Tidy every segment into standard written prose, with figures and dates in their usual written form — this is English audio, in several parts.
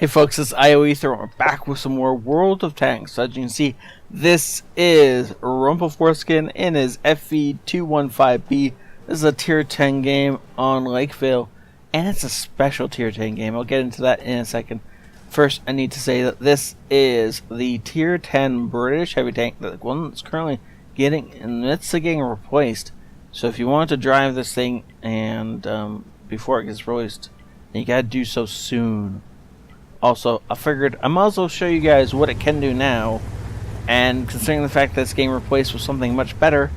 Hey folks, it's ioEther. We're back with some more World of Tanks. So as you can see, this is Rumpleforeskin in his FV215B. This is a tier 10 game on Lakeville, and it's a special tier 10 game. I'll get into that in a second. First, I need to say that this is the tier 10 British heavy tank, the one that's currently getting in the midst of getting replaced. So if you want to drive this thing and before it gets released, then you gotta do so soon. Also, I figured I might as well show you guys what it can do now, and considering the fact that this game replaced with something much better,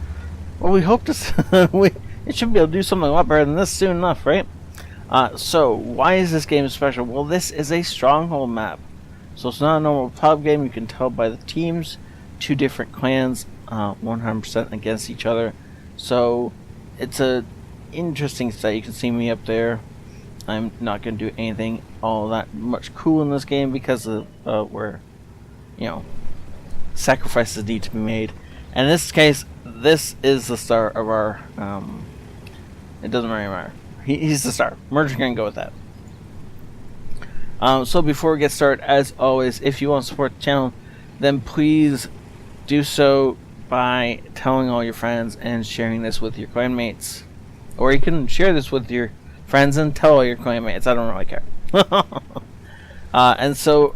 well, we hope to it should be able to do something a lot better than this soon enough, right? So why is this game special? Well, this is a stronghold map, so it's not a normal pub game. You can tell by the teams, two different clans, 100% against each other. So it's a interesting sight. You can see me up there. I'm not going to do anything all that much cool in this game because of where, you know, sacrifices need to be made. And in this case, this is the start of our, it doesn't really matter. He's the star. We're just going to go with that. So before we get started, as always, if you want to support the channel, then please do so by telling all your friends and sharing this with your clanmates. Or you can share this with your friends and tell all your clanmates. I don't really care. And so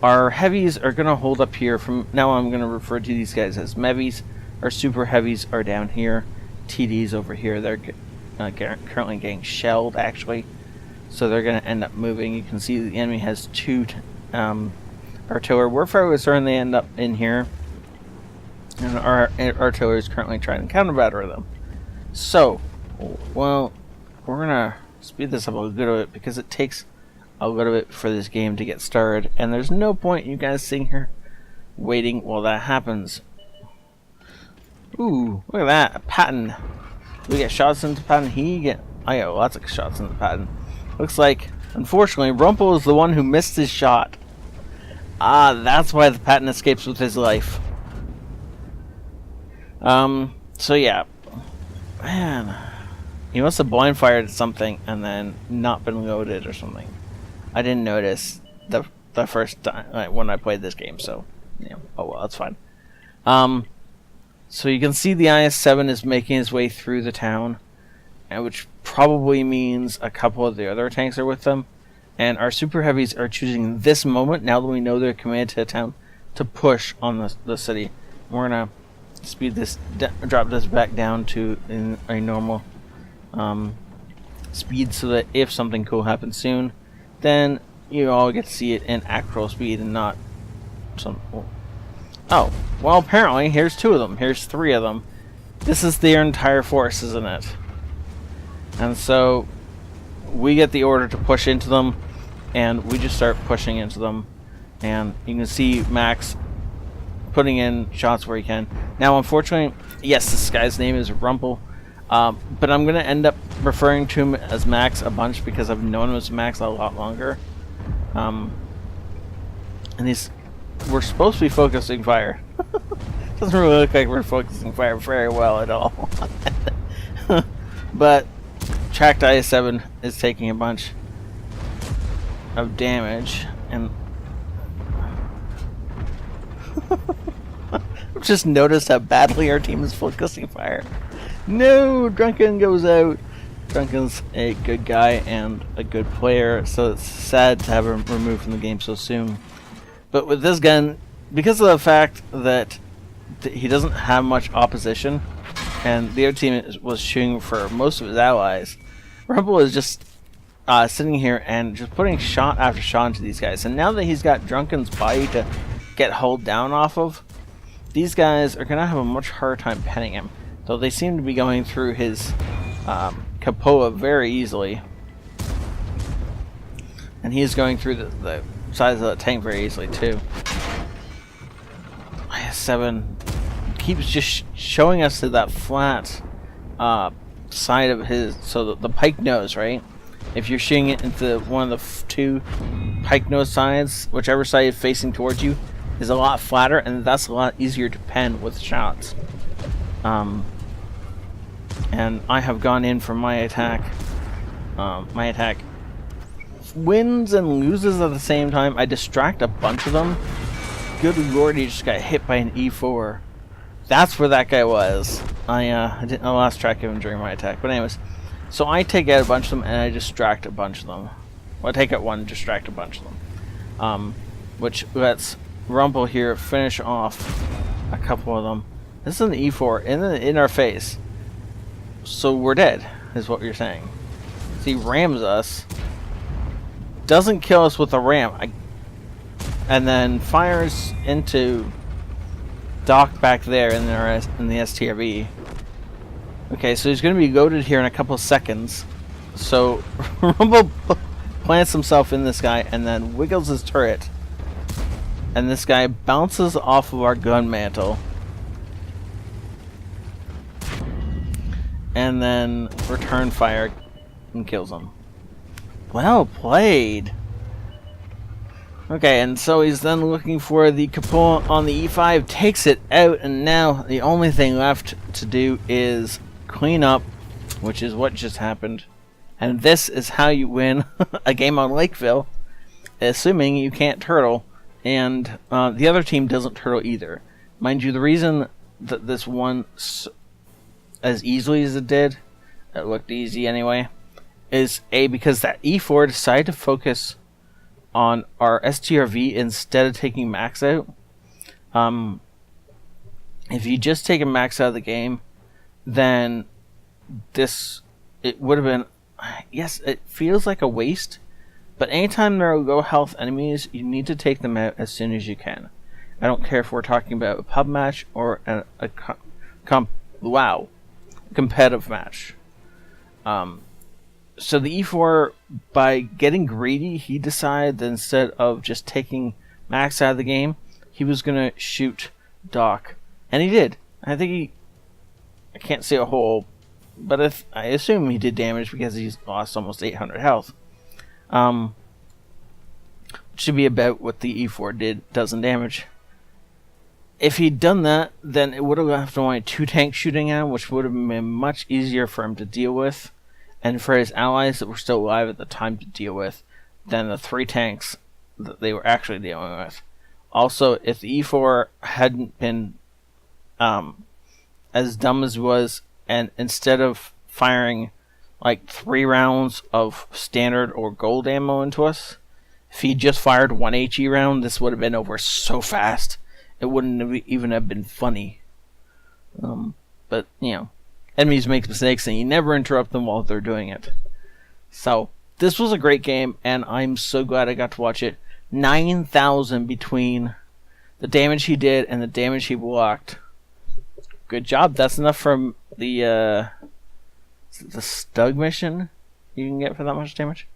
our heavies are going to hold up here. From now on, I'm going to refer to these guys as mevies. Our super heavies are down here. TDs over here. They're currently getting shelled, actually. So they're going to end up moving. You can see the enemy has two artillery. We're fairly certain they end up in here. And our artillery is currently trying to counter battery them. So, well, we're gonna speed this up a little bit because it takes a little bit for this game to get started, and there's no point you guys sitting here waiting while that happens. Ooh, look at that, a Patton. We get shots into Patton. I got lots of shots into Patton. Looks like, unfortunately, Rumple is the one who missed his shot. That's why the Patton escapes with his life. So yeah, man. He must have blind fired something and then not been loaded or something. I didn't notice the first time when I played this game, so yeah. Oh well, that's fine. So you can see the IS-7 is making its way through the town, which probably means a couple of the other tanks are with them. And our super heavies are choosing this moment, now that we know they're committed to the town, to push on the city. We're gonna speed this, drop this back down to a normal speed, so that if something cool happens soon, then you all get to see it in actual speed and not some. Oh, well, apparently here's two of them. Here's three of them. This is their entire force, isn't it? And so we get the order to push into them, and we just start pushing into them. And you can see Max putting in shots where he can. Now, unfortunately, yes, this guy's name is Rumple. But I'm going to end up referring to him as Max a bunch because I've known him as Max a lot longer. And we're supposed to be focusing fire. Doesn't really look like we're focusing fire very well at all. But tracked IS-7 is taking a bunch of damage, and I've just noticed how badly our team is focusing fire. No, Drunken goes out. Drunken's a good guy and a good player, so it's sad to have him removed from the game so soon. But with this gun, because of the fact that he doesn't have much opposition, and the other team was shooting for most of his allies, Rumble is just sitting here and just putting shot after shot into these guys. And now that he's got Drunken's body to get hulled down off of, these guys are going to have a much harder time penning him. Though they seem to be going through his cupola very easily. And he's going through the sides of the tank very easily too. IS-7 keeps just showing us to that flat side of his, so the pike nose, right? If you're shooting it into one of the two pike nose sides, whichever side is facing towards you is a lot flatter, and that's a lot easier to pen with shots. And I have gone in for my attack wins and loses at the same time. I distract a bunch of them. Good lord, he just got hit by an E4. That's where that guy was. I lost track of him during my attack. But anyways, so I take out a bunch of them and I distract a bunch of them. Well, I take out one, distract a bunch of them. Which lets Rumble here finish off a couple of them. This is an E4 in our face. So we're dead, is what you're saying. So he rams us. Doesn't kill us with a ram. And then fires into Doc back there in the STRV. Okay, so he's going to be goaded here in a couple of seconds. So Rumble plants himself in this guy and then wiggles his turret. And this guy bounces off of our gun mantle. And then return fire and kills him. Well played. Okay, and so he's then looking for the Capola on the E5, takes it out, and now the only thing left to do is clean up, which is what just happened. And this is how you win a game on Lakeville, assuming you can't turtle, and the other team doesn't turtle either. Mind you, the reason that this won as easily as it did, it looked easy anyway, is because that E4 decided to focus on our STRV instead of taking max out. If you just take a max out of the game, then it would have been, yes, it feels like a waste, but anytime there are low health enemies, you need to take them out as soon as you can. I don't care if we're talking about a pub match or a competitive match. So the E4, by getting greedy, he decided that instead of just taking Max out of the game, he was going to shoot Doc. And he did. I can't say a whole, but I assume he did damage because he's lost almost 800 health. Should be about what the E4 does in damage. If he'd done that, then it would have left only 2 tanks shooting at him, which would have been much easier for him to deal with, and for his allies that were still alive at the time to deal with, than the 3 tanks that they were actually dealing with. Also, if the E4 hadn't been as dumb as he was, and instead of firing like 3 rounds of standard or gold ammo into us, if he just fired 1 HE round, this would have been over so fast. It wouldn't even have been funny. But, you know, enemies make mistakes and you never interrupt them while they're doing it. So, this was a great game, and I'm so glad I got to watch it. 9,000 between the damage he did and the damage he blocked. Good job. That's enough from the Stug mission you can get for that much damage.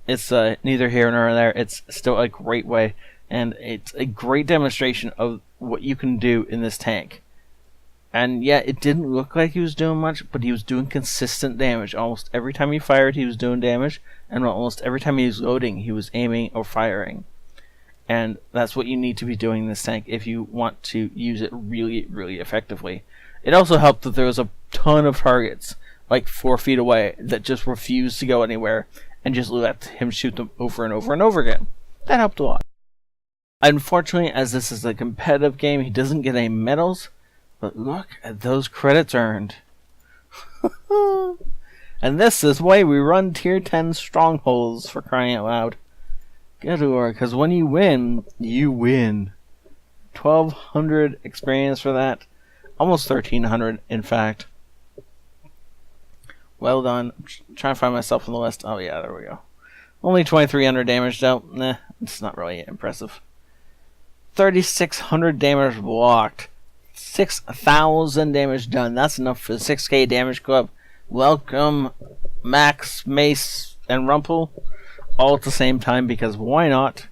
It's neither here nor there. It's still a great way, and it's a great demonstration of what you can do in this tank. And yeah, it didn't look like he was doing much, but he was doing consistent damage. Almost every time he fired, he was doing damage, and almost every time he was loading, he was aiming or firing. And that's what you need to be doing in this tank if you want to use it really, really effectively. It also helped that there was a ton of targets, like 4 feet away, that just refused to go anywhere, and just let him shoot them over and over and over again. That helped a lot. Unfortunately, as this is a competitive game, he doesn't get any medals, but look at those credits earned. And this is why we run tier 10 strongholds, for crying out loud. Good lord, because when you win, you win. 1,200 experience for that. Almost 1,300, in fact. Well done. I'm trying to find myself on the list. Oh yeah, there we go. Only 2,300 damage though. Nah, it's not really impressive. 3,600 damage blocked. 6,000 damage done. That's enough for the 6k damage club. Welcome, Max, Mace, and Rumpel. All at the same time, because why not?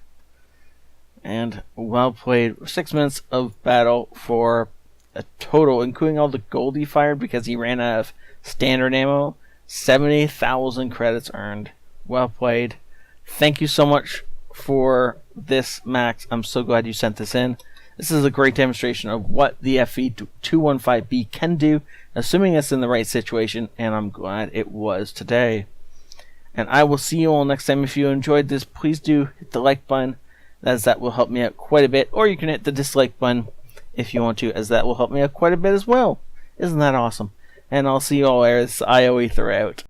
And well played. 6 minutes of battle for a total, including all the gold he fired because he ran out of standard ammo. 70,000 credits earned. Well played. Thank you so much for this, Max. I'm so glad you sent this in. This is a great demonstration of what the FV215B can do, assuming it's in the right situation, and I'm glad it was today. And I will see you all next time. If you enjoyed this, please do hit the like button, as that will help me out quite a bit. Or you can hit the dislike button if you want to, as that will help me out quite a bit as well. Isn't that awesome? And I'll see you all as ioEther out.